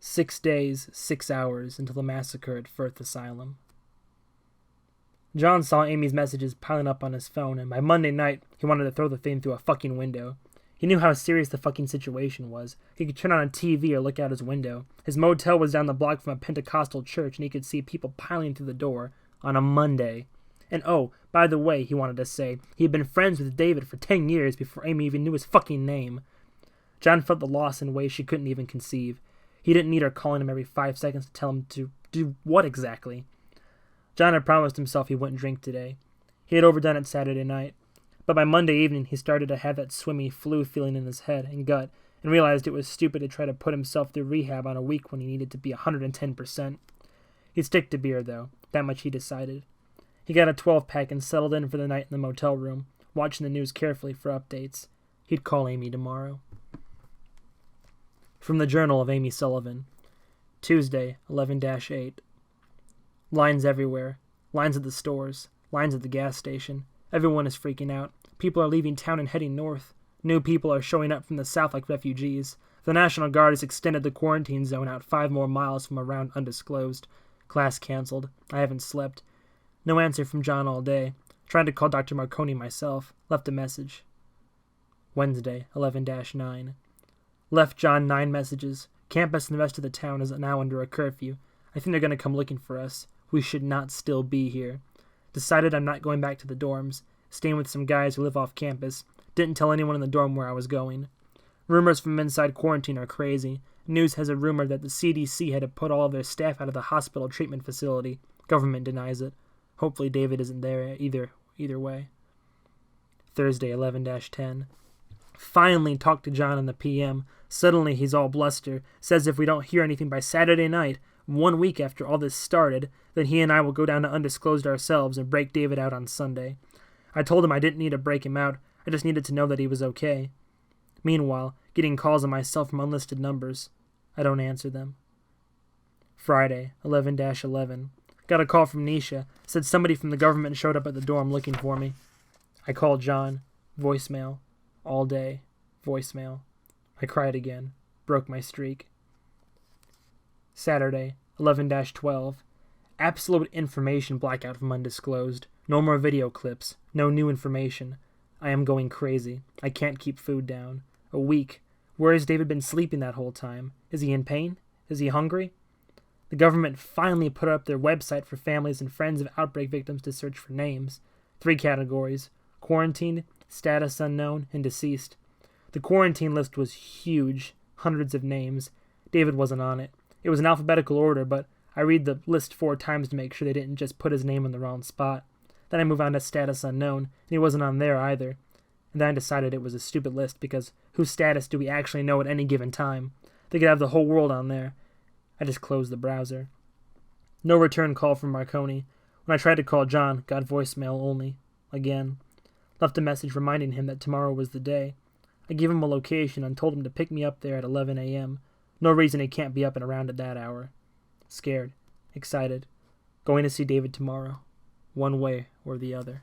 6 days, 6 hours until the massacre at Ffirth Asylum. John saw Amy's messages piling up on his phone, and by Monday night, he wanted to throw the thing through a fucking window. He knew how serious the fucking situation was. He could turn on a TV or look out his window. His motel was down the block from a Pentecostal church, and he could see people piling through the door on a Monday. And oh, by the way, he wanted to say, he had been friends with David for 10 years before Amy even knew his fucking name. John felt the loss in ways she couldn't even conceive. He didn't need her calling him every 5 seconds to tell him to do what exactly. John had promised himself he wouldn't drink today. He had overdone it Saturday night. But by Monday evening, he started to have that swimmy flu feeling in his head and gut, and realized it was stupid to try to put himself through rehab on a week when he needed to be 110%. He'd stick to beer, though. That much he decided. He got a 12-pack and settled in for the night in the motel room, watching the news carefully for updates. He'd call Amy tomorrow. From the Journal of Amy Sullivan. Tuesday, 11-8. Lines everywhere. Lines at the stores. Lines at the gas station. Everyone is freaking out. People are leaving town and heading north. New people are showing up from the south like refugees. The National Guard has extended the quarantine zone out 5 more miles from a round undisclosed. Class canceled. I haven't slept. No answer from John all day. Tried to call Dr. Marconi myself. Left a message. Wednesday, 11-9. Left John 9 messages. Campus and the rest of the town is now under a curfew. I think they're going to come looking for us. We should not still be here. Decided I'm not going back to the dorms. Staying with some guys who live off campus. Didn't tell anyone in the dorm where I was going. Rumors from inside quarantine are crazy. News has a rumor that the CDC had to put all of their staff out of the hospital treatment facility. Government denies it. Hopefully David isn't there either way. Thursday, 11-10. Finally talked to John in the PM. Suddenly he's all bluster. Says if we don't hear anything by Saturday night, 1 week after all this started, then he and I will go down to undisclosed ourselves and break David out on Sunday. I told him I didn't need to break him out. I just needed to know that he was okay. Meanwhile, getting calls on myself from unlisted numbers. I don't answer them. Friday, 11-11. Got a call from Nisha. Said somebody from the government showed up at the dorm looking for me. I called John. Voicemail. All day. Voicemail. I cried again. Broke my streak. Saturday, 11-12. Absolute information blackout from undisclosed. No more video clips. No new information. I am going crazy. I can't keep food down. A week. Where has David been sleeping that whole time? Is he in pain? Is he hungry? The government finally put up their website for families and friends of outbreak victims to search for names. 3 categories. Quarantined, status unknown, and deceased. The quarantine list was huge. Hundreds of names. David wasn't on it. It was in alphabetical order, but I read the list 4 times to make sure they didn't just put his name in the wrong spot. Then I move on to status unknown, and he wasn't on there either. And then I decided it was a stupid list because whose status do we actually know at any given time? They could have the whole world on there. I just closed the browser. No return call from Marconi. When I tried to call John, got voicemail only. Again. Left a message reminding him that tomorrow was the day. I gave him a location and told him to pick me up there at 11 a.m. No reason he can't be up and around at that hour. Scared. Excited. Going to see David tomorrow. One way or the other.